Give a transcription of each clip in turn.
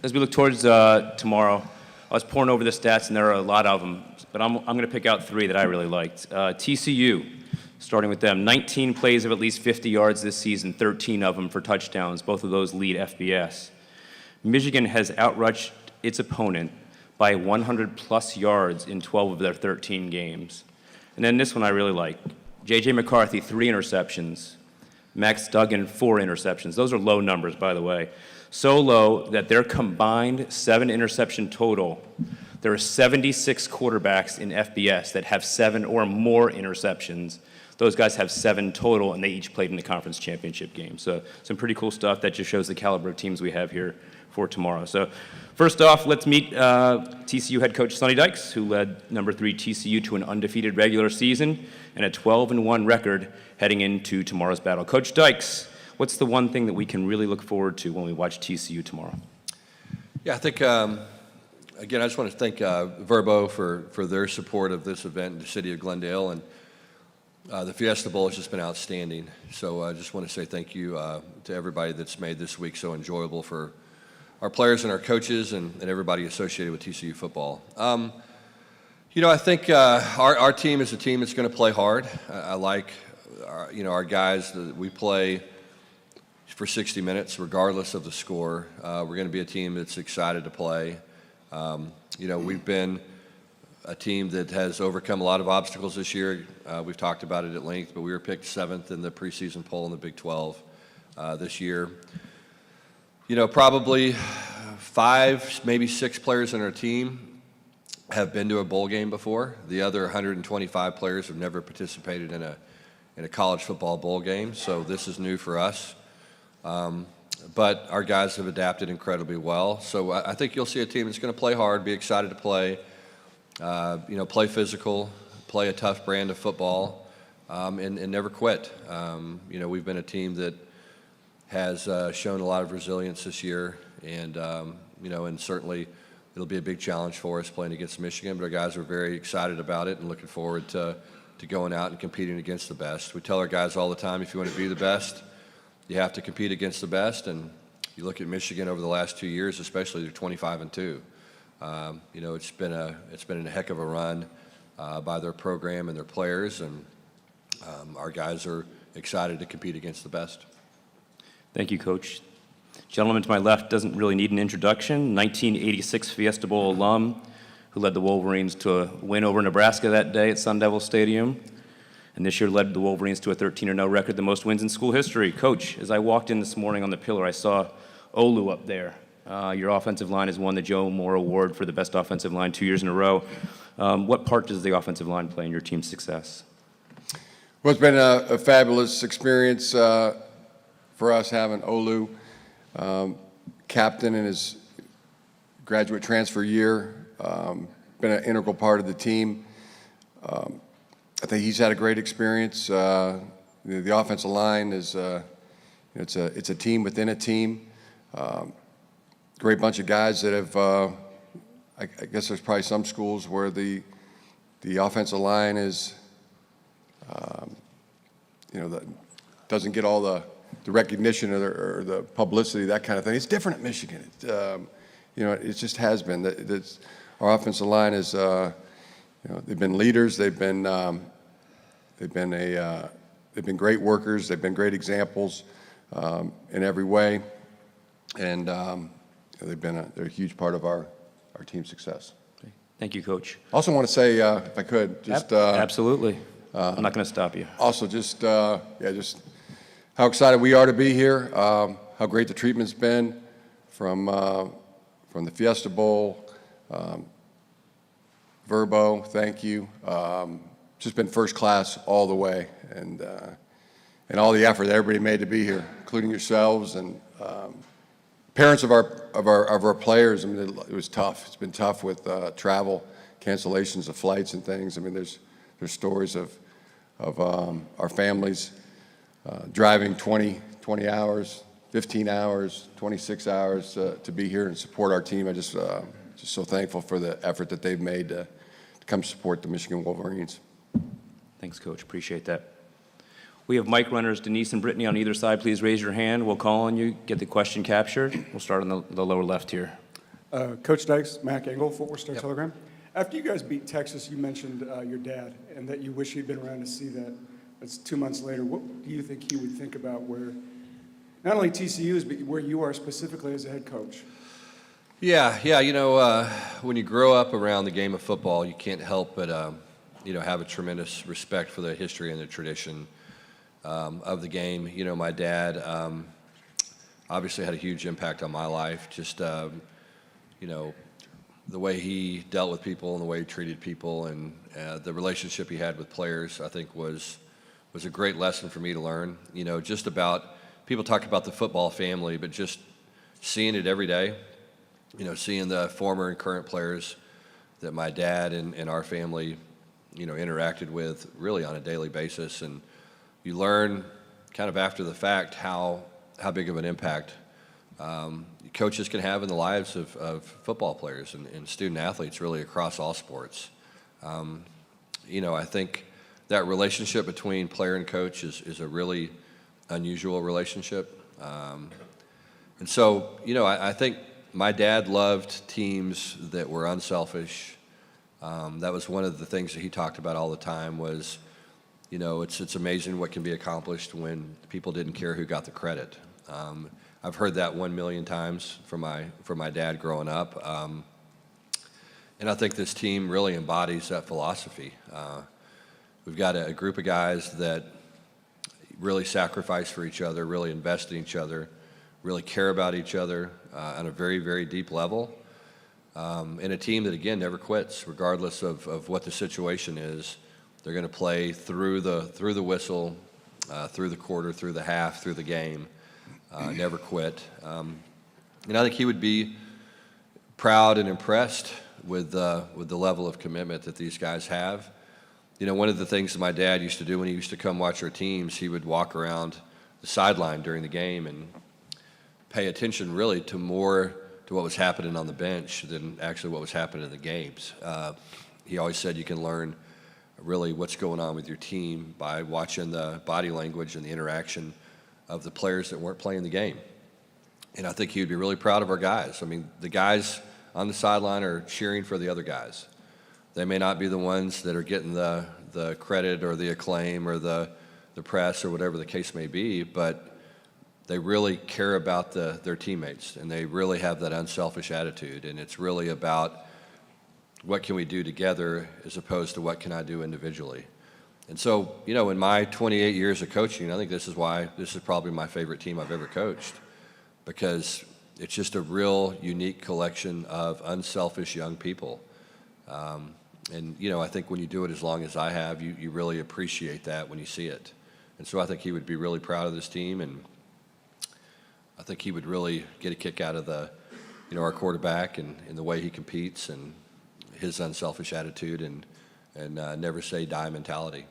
As we look towards tomorrow, I was pouring over the stats, and there are a lot of them, but I'm going to pick out three that I really liked. TCU, starting with them, 19 plays of at least 50 yards this season, 13 of them for touchdowns. Both of those lead FBS. Michigan has outrushed its opponent by 100-plus yards in 12 of their 13 games. And then this one I really like. J.J. McCarthy, 3 interceptions. Max Duggan, 4 interceptions. Those are low numbers, by the way. So low that their combined 7 interception total, there are 76 quarterbacks in FBS that have 7 or more interceptions. Those guys have 7 total, and they each played in the conference championship game. So some pretty cool stuff that just shows the caliber of teams we have here for tomorrow. So first off, let's meet TCU head coach Sonny Dykes, who led number 3 TCU to an undefeated regular season and a 12-1 record heading into tomorrow's battle. Coach Dykes, what's the one thing that we can really look forward to when we watch TCU tomorrow? Yeah, I think, again, I just want to thank Verbo for their support of this event in the city of Glendale, and the Fiesta Bowl has just been outstanding. So I just want to say thank you to everybody that's made this week so enjoyable for our players and our coaches and everybody associated with TCU football. I think our team is a team that's going to play hard. I like, our guys. We play for 60 minutes, regardless of the score. We're going to be a team that's excited to play. We've been a team that has overcome a lot of obstacles this year. We've talked about it at length, but we were picked 7th in the preseason poll in the Big 12 this year. Probably 5, maybe 6 players in our team have been to a bowl game before. The other 125 players have never participated in a college football bowl game, so this is new for us. But our guys have adapted incredibly well. So I think you'll see a team that's going to play hard, be excited to play, play physical, play a tough brand of football, and never quit. We've been a team that has shown a lot of resilience this year, and certainly it'll be a big challenge for us playing against Michigan, but our guys are very excited about it and looking forward to going out and competing against the best. We tell our guys all the time, if you want to be the best, you have to compete against the best, and you look at Michigan over the last 2 years, especially, they're 25-2. It's been a heck of a run by their program and their players, and our guys are excited to compete against the best. Thank you, Coach. Gentleman to my left doesn't really need an introduction. 1986 Fiesta Bowl alum who led the Wolverines to a win over Nebraska that day at Sun Devil Stadium, and this year led the Wolverines to a 13-0 record, the most wins in school history. Coach, as I walked in this morning on the pillar, I saw Olu up there. Your offensive line has won the Joe Moore Award for the best offensive line 2 years in a row. What part does the offensive line play in your team's success? Well, it's been a fabulous experience for us having Olu captain in his graduate transfer year. Been an integral part of the team. I think he's had a great experience. The offensive line is it's a team within a team. Great bunch of guys that have. I guess there's probably some schools where the offensive line is, doesn't get all the recognition or the publicity, that kind of thing. It's different at Michigan. It just has been. Our offensive line is. They've been leaders. They've been great workers. They've been great examples in every way, and they're a huge part of our team's success. Thank you, Coach. Also want to say, if I could, just absolutely. I'm not going to stop you. Also, just how excited we are to be here. How great the treatment's been from the Fiesta Bowl. Verbo, thank you. Just been first class all the way, and all the effort that everybody made to be here, including yourselves and parents of our players. I mean, it was tough. It's been tough with travel, cancellations of flights and things. I mean, there's stories of our families driving 20 hours, 15 hours, 26 hours to be here and support our team. I just so thankful for the effort that they've made to come support the Michigan Wolverines. Thanks, Coach. Appreciate that. We have mic runners, Denise and Brittany, on either side. Please raise your hand. We'll call on you, get the question captured. We'll start on the lower left here. Coach Dykes, Mac Engel, Fort Worth Star-Telegram. After you guys beat Texas, you mentioned your dad and that you wish he'd been around to see that. That's 2 months later. What do you think he would think about where not only TCU is, but where you are specifically as a head coach? Yeah. When you grow up around the game of football, you can't help but, have a tremendous respect for the history and the tradition of the game. My dad obviously had a huge impact on my life. Just, the way he dealt with people and the way he treated people and the relationship he had with players, I think was a great lesson for me to learn. Just about, people talk about the football family, but just seeing it every day, seeing the former and current players that my dad and our family, interacted with really on a daily basis. And you learn kind of after the fact how big of an impact coaches can have in the lives of football players and student athletes really across all sports. I think that relationship between player and coach is a really unusual relationship. And so, I think my dad loved teams that were unselfish. That was one of the things that he talked about all the time was, it's amazing what can be accomplished when people didn't care who got the credit. I've heard that 1 million times from my dad growing up. And I think this team really embodies that philosophy. We've got a group of guys that really sacrifice for each other, really invest in each other, really care about each other on a very, very deep level. And a team that, again, never quits, regardless of what the situation is. They're going to play through the whistle, through the quarter, through the half, through the game, never quit. And I think he would be proud and impressed with the level of commitment that these guys have. One of the things that my dad used to do when he used to come watch our teams, he would walk around the sideline during the game and pay attention really to what was happening on the bench than actually what was happening in the games. He always said you can learn really what's going on with your team by watching the body language and the interaction of the players that weren't playing the game. And I think he would be really proud of our guys. I mean, the guys on the sideline are cheering for the other guys. They may not be the ones that are getting the credit or the acclaim or the press or whatever the case may be, but they really care about their teammates, and they really have that unselfish attitude. And it's really about what can we do together as opposed to what can I do individually. And so, in my 28 years of coaching, I think this is probably my favorite team I've ever coached, because it's just a real unique collection of unselfish young people. And I think when you do it as long as I have, you really appreciate that when you see it. And so I think he would be really proud of this team, and I think he would really get a kick out of our quarterback and the way he competes and his unselfish attitude and never say die mentality.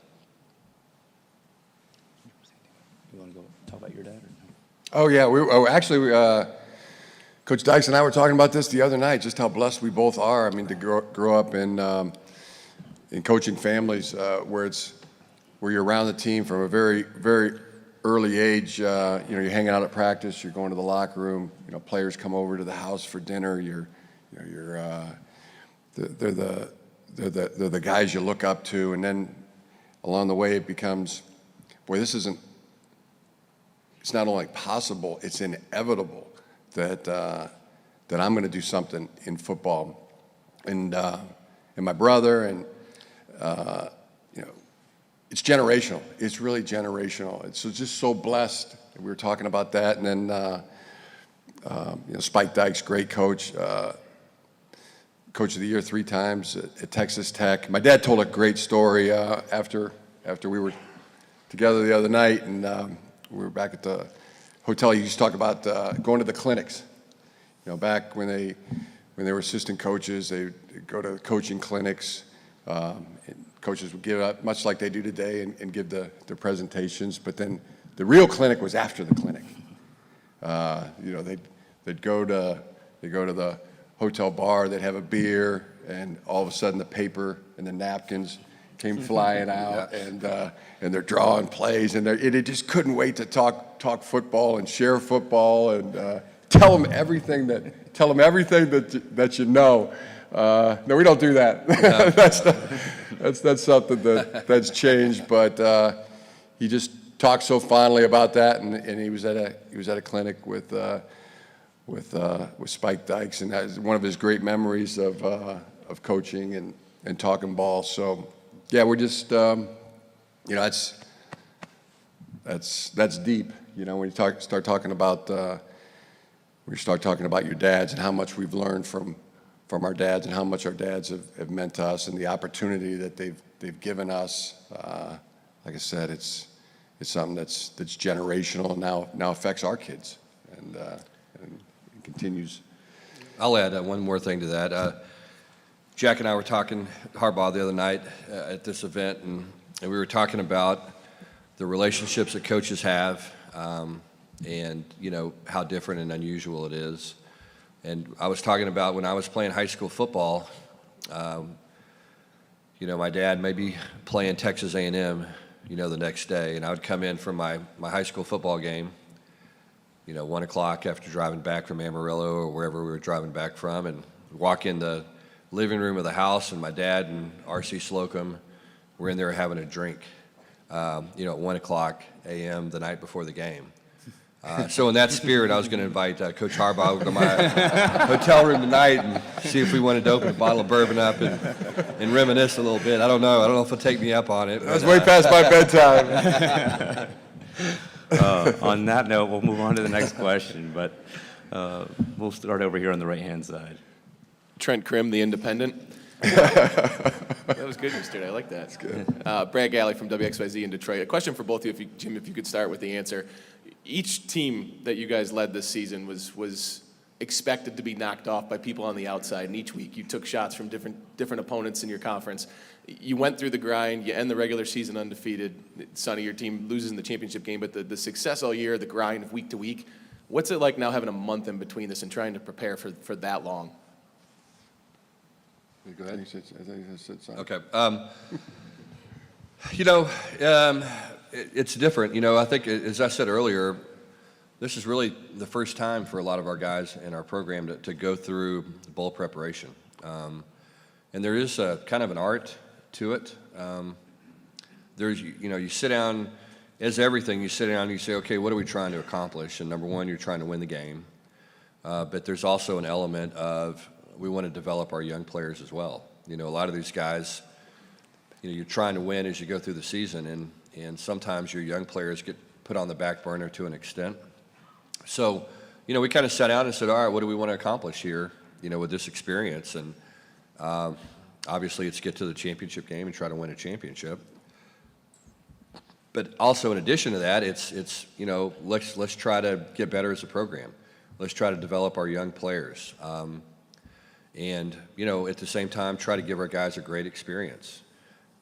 You want to go talk about your dad? Oh, yeah. Coach Dykes and I were talking about this the other night, just how blessed we both are. I mean, to grow up in coaching families where you're around the team from a very, very early age. You're hanging out at practice, you're going to the locker room. Players come over to the house for dinner. They're the guys you look up to, and then along the way it becomes, boy, it's not only possible, it's inevitable that I'm going to do something in football, and my brother, and it's generational. It's really generational. It's just so blessed. We were talking about that, and then Spike Dykes, great coach. Coach of the Year 3 times at Texas Tech. My dad told a great story after we were together the other night, and we were back at the hotel. He used to talk about going to the clinics. Back when they were assistant coaches, they'd go to coaching clinics. And coaches would give up, much like they do today, and give their presentations. But then the real clinic was after the clinic. They'd go to the hotel bar, they'd have a beer, and all of a sudden the paper and the napkins came flying out, and they're drawing plays, and they just couldn't wait to talk football and share football, and tell them everything that you know. No, we don't do that. That's something that's changed. But he just talked so fondly about that, and he was at a clinic with Spike Dykes, and that is one of his great memories of coaching and talking ball. So yeah, we're just that's deep. When you start talking about your dads and how much we've learned from our dads and how much our dads have meant to us and the opportunity that they've given us. Like I said, it's something that's generational and now affects our kids and continues. I'll add one more thing to that. Jack and I were talking Harbaugh the other night at this event, and we were talking about the relationships that coaches have, and how different and unusual it is. And I was talking about when I was playing high school football. My dad may be playing Texas A&M, the next day, and I would come in from my high school football game, 1 o'clock after driving back from Amarillo or wherever we were driving back from, and walk in the living room of the house, and my dad and R.C. Slocum were in there having a drink, at 1 o'clock a.m. the night before the game. So in that spirit, I was going to invite Coach Harbaugh over to my hotel room tonight and see if we wanted to open a bottle of bourbon up and reminisce a little bit. I don't know if he'll take me up on it. That's way past my bedtime. On that note, we'll move on to the next question, but we'll start over here on the right-hand side. Trent Krim, The Independent. That was good yesterday. I like that. That's good. Brad Galley from WXYZ in Detroit. A question for both of you, Jim, if you could start with the answer. Each team that you guys led this season was expected to be knocked off by people on the outside, and each week you took shots from different opponents in your conference. You went through the grind. You end the regular season undefeated. Sonny, your team loses in the championship game, but the success all year, the grind of week to week, what's it like now having a month in between this and trying to prepare for that long? Go ahead. I think you said something. Okay. It's different. I think, as I said earlier, this is really the first time for a lot of our guys in our program to go through bowl preparation. And there is a kind of an art to it. You sit down, as everything, you sit down and you say, okay, what are we trying to accomplish? And number one, you're trying to win the game. But there's also an element of we want to develop our young players as well. A lot of these guys, you're trying to win as you go through the season, and sometimes your young players get put on the back burner to an extent. So, we kind of sat down and said, all right, what do we want to accomplish here, with this experience? And obviously it's get to the championship game and try to win a championship. But also in addition to that, it's let's try to get better as a program. Let's try to develop our young players. And at the same time, try to give our guys a great experience.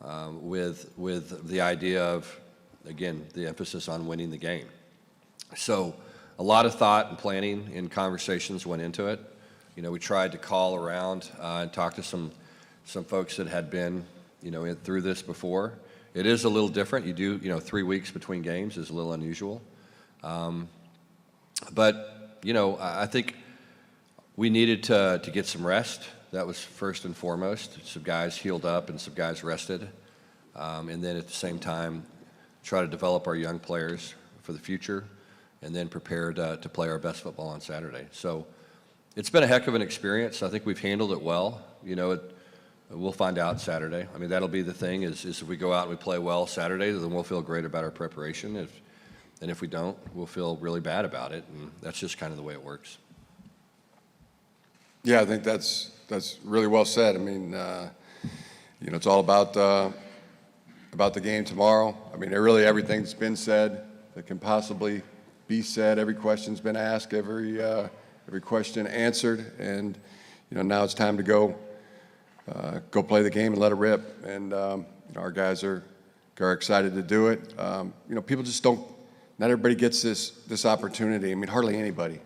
With the idea of, again, the emphasis on winning the game. So a lot of thought and planning and conversations went into it. We tried to call around and talk to some folks that had been, through this before. It is a little different. You do, 3 weeks between games is a little unusual. But, I think we needed to get some rest. That was first and foremost. Some guys healed up and some guys rested. And then at the same time, try to develop our young players for the future and then prepare to play our best football on Saturday. So it's been a heck of an experience. I think we've handled it well. We'll find out Saturday. I mean, that'll be the thing is if we go out and we play well Saturday, then we'll feel great about our preparation. And if we don't, we'll feel really bad about it. And that's just kind of the way it works. Yeah, I think that's really well said. I mean, it's all about the game tomorrow. I mean, really everything's been said that can possibly be said. Every question's been asked, every question answered, and now it's time to go play the game and let it rip. And our guys are excited to do it. People just don't. Not everybody gets this opportunity. I mean, hardly anybody,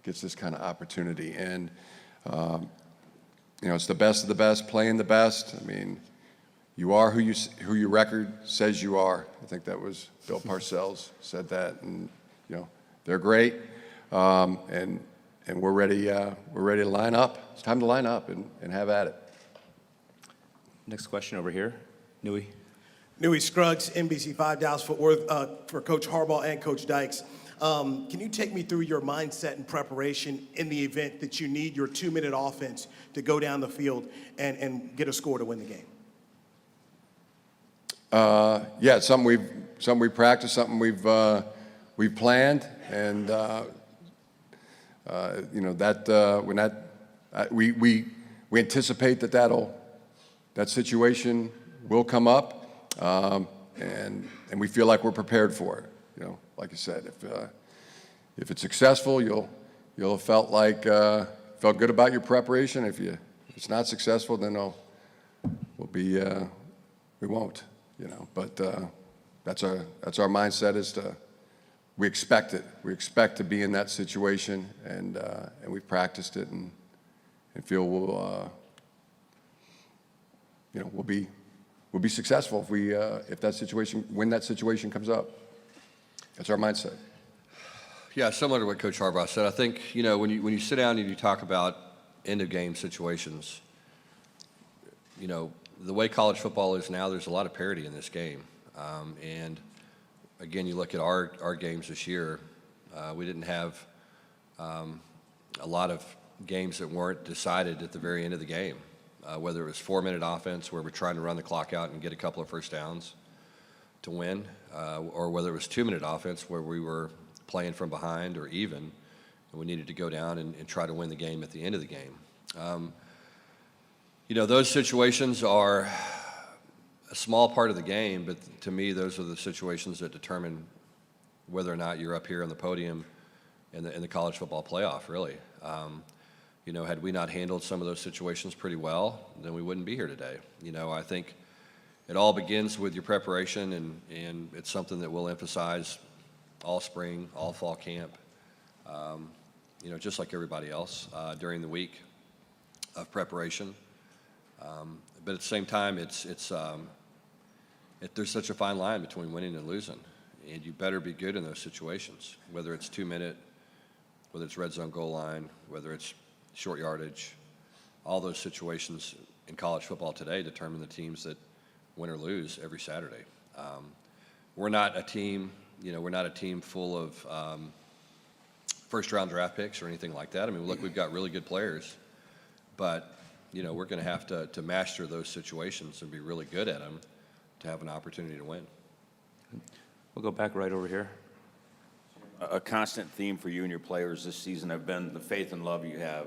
gets this kind of opportunity. And it's the best of the best playing the best. I mean, you are who your record says you are. I think that was Bill Parcells said that, and they're great. and we're ready to line up. It's time to line up and have at it. Next question over here. Nui. Nui Scruggs, NBC5 Dallas-Fort Worth, for Coach Harbaugh and Coach Dykes. Can you take me through your mindset and preparation in the event that you need your 2-minute offense to go down the field and get a score to win the game? Yeah, it's something we've practiced, something we've planned, and we anticipate that situation will come up, and we feel like we're prepared for it. Like I said, if it's successful, you'll have felt good about your preparation. If it's not successful, then we won't. But that's our mindset we expect it. We expect to be in that situation, and we've practiced it and feel we'll be successful when that situation comes up. That's our mindset. Yeah, similar to what Coach Harbaugh said. I think, when you sit down and you talk about end-of-game situations, the way college football is now, there's a lot of parity in this game. And, again, you look at our games this year, we didn't have a lot of games that weren't decided at the very end of the game, whether it was 4-minute offense where we're trying to run the clock out and get a couple of first downs to win, or whether it was 2-minute offense where we were playing from behind or even, and we needed to go down and try to win the game at the end of the game. Those situations are a small part of the game, but to me, those are the situations that determine whether or not you're up here on the podium in the college football playoff, really. Had we not handled some of those situations pretty well, then we wouldn't be here today. I think it all begins with your preparation, and it's something that we'll emphasize all spring, all fall camp, just like everybody else during the week of preparation. But at the same time, there's such a fine line between winning and losing, and you better be good in those situations, whether it's 2-minute, whether it's red zone goal line, whether it's short yardage. All those situations in college football today determine the teams that win or lose every Saturday. We're not a team, we're not a team full of first-round draft picks or anything like that. I mean, look, we've got really good players, but we're going to have to master those situations and be really good at them to have an opportunity to win. We'll go back right over here. A constant theme for you and your players this season have been the faith and love you have.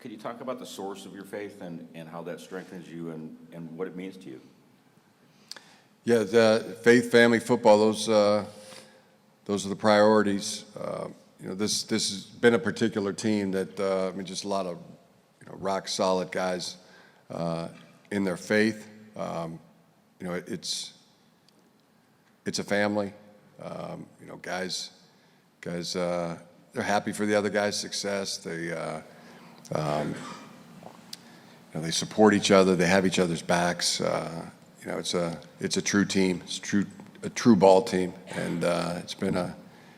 Could you talk about the source of your faith and how that strengthens you and what it means to you? Yeah, the faith, family, football, those are the priorities. This has been a particular team that, just a lot of rock solid guys in their faith. It's a family. Guys, they're happy for the other guy's success. They support each other. They have each other's backs. It's a true team. It's a true ball team, and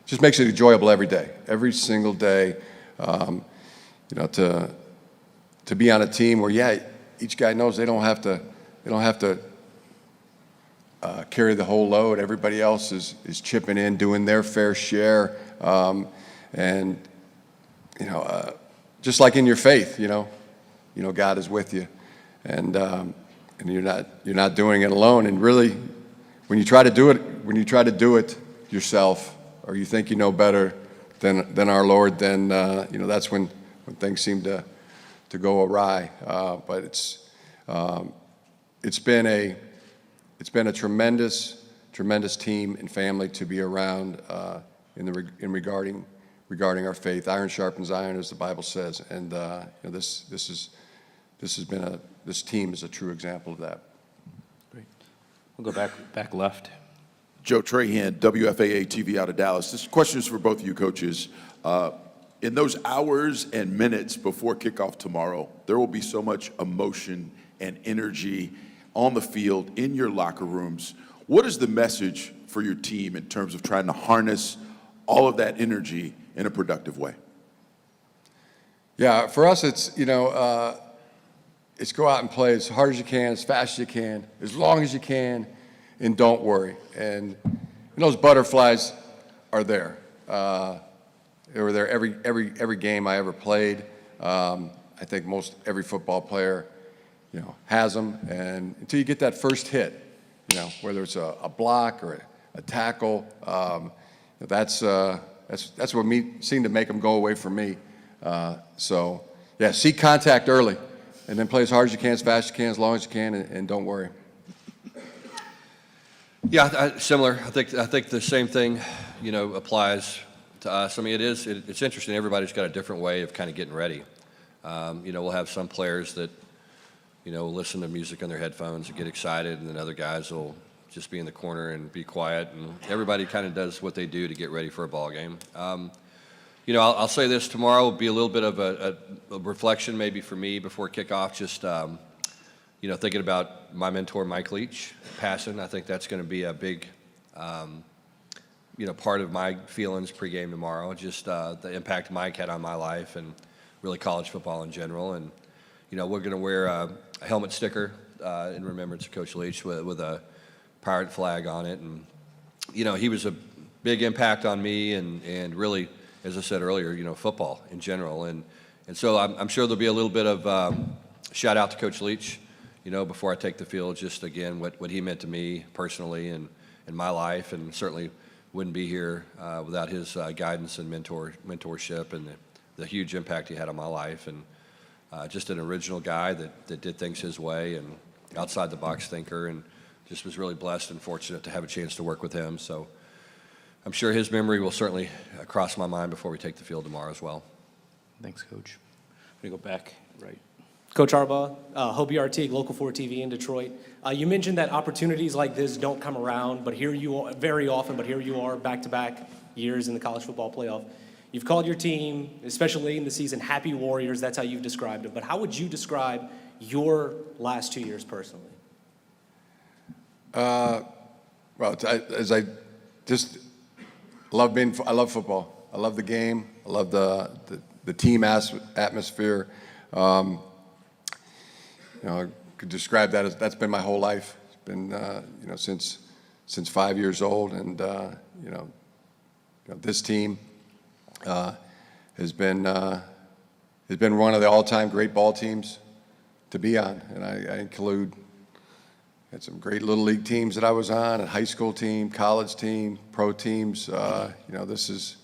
just makes it enjoyable every day, every single day. To be on a team where each guy knows they don't have to carry the whole load. Everybody else is chipping in, doing their fair share, and just like in your faith, God is with you, and you're not doing it alone. And really, when you try to do it yourself, or you think you know better than our Lord, then that's when things seem to go awry. But it's been a tremendous team and family to be around regarding our faith. Iron sharpens iron, as the Bible says, and this team is a true example of that. Great. We'll go back left. Joe Trahan, WFAA TV out of Dallas. This question is for both of you coaches. In those hours and minutes before kickoff tomorrow, there will be so much emotion and energy on the field, in your locker rooms. What is the message for your team in terms of trying to harness all of that energy in a productive way? Yeah, for us, it's, it's go out and play as hard as you can, as fast as you can, as long as you can, and don't worry. And those butterflies are there. They were there every game I ever played. I think most every football player, has them. And until you get that first hit, whether it's a block or a tackle, that's what seemed to make them go away from me. So, yeah, seek contact early, and then play as hard as you can, as fast as you can, as long as you can, and don't worry. Yeah, similar. I think the same thing, applies to us. I mean, it's interesting. Everybody's got a different way of kind of getting ready. We'll have some players that, will listen to music on their headphones and get excited, and then other guys will just be in the corner and be quiet. And everybody kind of does what they do to get ready for a ball game. I'll say this: tomorrow will be a little bit of a reflection, maybe for me before kickoff. Just thinking about my mentor, Mike Leach, passing. I think that's going to be a big, part of my feelings pregame tomorrow. Just the impact Mike had on my life and really college football in general. And we're going to wear a helmet sticker in remembrance of Coach Leach with a pirate flag on it. And he was a big impact on me and really, as I said earlier, football in general. And so I'm sure there'll be a little bit of shout out to Coach Leach, before I take the field, just again, what he meant to me personally and in my life, and certainly wouldn't be here without his guidance and mentorship and the huge impact he had on my life. And just an original guy that did things his way and outside the box thinker, and just was really blessed and fortunate to have a chance to work with him. So I'm sure his memory will certainly cross my mind before we take the field tomorrow as well. Thanks, Coach. I'm going to go back, right. Coach Harbaugh, Hobie Artigue, Local 4 TV in Detroit. You mentioned that opportunities like this don't come around, but here you are very often, but here you are back-to-back years in the college football playoff. You've called your team, especially late in the season, Happy Warriors. That's how you've described it. But how would you describe your last 2 years personally? Well, I love football. I love the game. I love the team atmosphere. I could describe that as that's been my whole life. It's been since 5 years old, and this team has been one of the all-time great ball teams to be on, and I include. Had some great little league teams that I was on, a high school team, college team, pro teams. This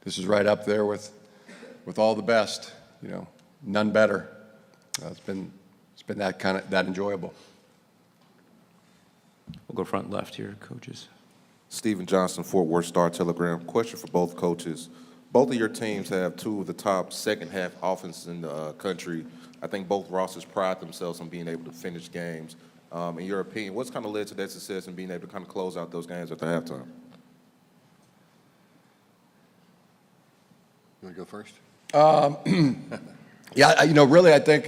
is right up there with all the best. None better. It's been that enjoyable. We'll go front left here, coaches. Stephen Johnson, Fort Worth Star-Telegram. Question for both coaches. Both of your teams have two of the top second-half offenses in the country. I think both rosters pride themselves on being able to finish games. In your opinion, what's kind of led to that success in being able to kind of close out those games at the halftime? You want to go first? Yeah, really, I think,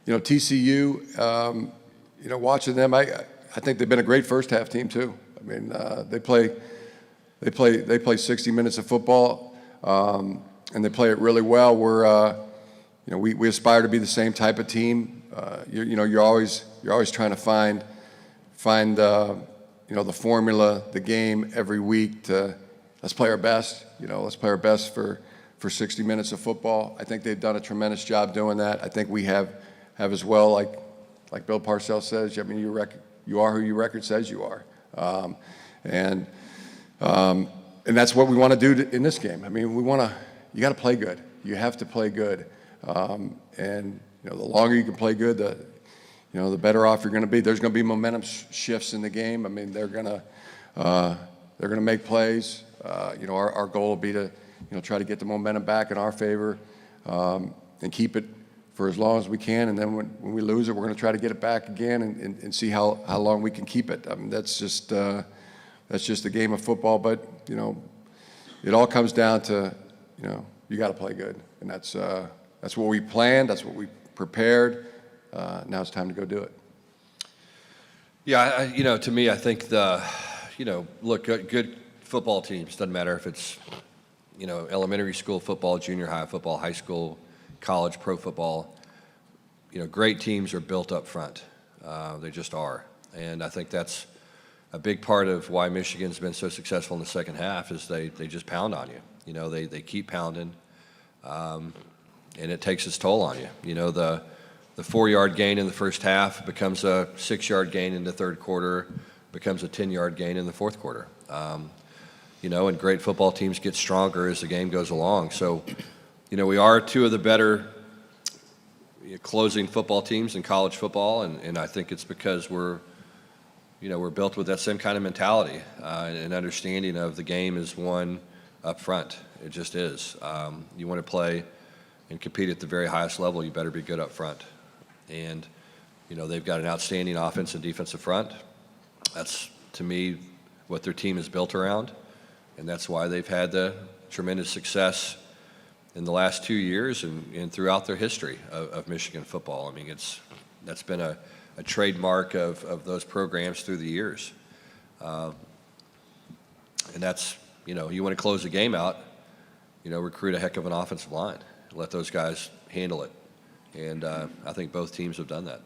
TCU, watching them, I think they've been a great first half team too. I mean, they play 60 minutes of football, and they play it really well. We aspire to be the same type of team. You're always trying to find the formula, the game every week to let's play our best. Let's play our best for 60 minutes of football. I think they've done a tremendous job doing that. I think we have as well. Like Bill Parcells says, I mean, you are who your record says you are, and that's what we want to do in this game. I mean, you got to play good. You have to play good, and the longer you can play good, the better off you're going to be. There's going to be momentum shifts in the game. I mean, they're going to make plays. Our goal will be to try to get the momentum back in our favor, and keep it for as long as we can. And then when we lose it, we're going to try to get it back again and see how long we can keep it. I mean, that's just a game of football. But it all comes down to you got to play good, and that's what we planned. That's what we prepared. Now it's time to go do it. Yeah, to me, I think look, good football teams, doesn't matter if it's elementary school football, junior high football, high school, college, pro football, great teams are built up front. They just are. And I think that's a big part of why Michigan's been so successful in the second half is they just pound on you. They keep pounding, and it takes its toll on you. The 4-yard gain in the first half becomes a 6-yard gain in the third quarter, becomes a 10-yard gain in the fourth quarter. And great football teams get stronger as the game goes along. So, we are two of the better closing football teams in college football, and I think it's because we're built with that same kind of mentality and understanding of the game is won up front. It just is. You want to play and compete at the very highest level, you better be good up front. And, they've got an outstanding offense and defensive front. That's, to me, what their team is built around, and that's why they've had the tremendous success in the last 2 years and throughout their history of Michigan football. I mean, that's been a trademark of those programs through the years. And that's, you want to close the game out, recruit a heck of an offensive line. Let those guys handle it. And I think both teams have done that.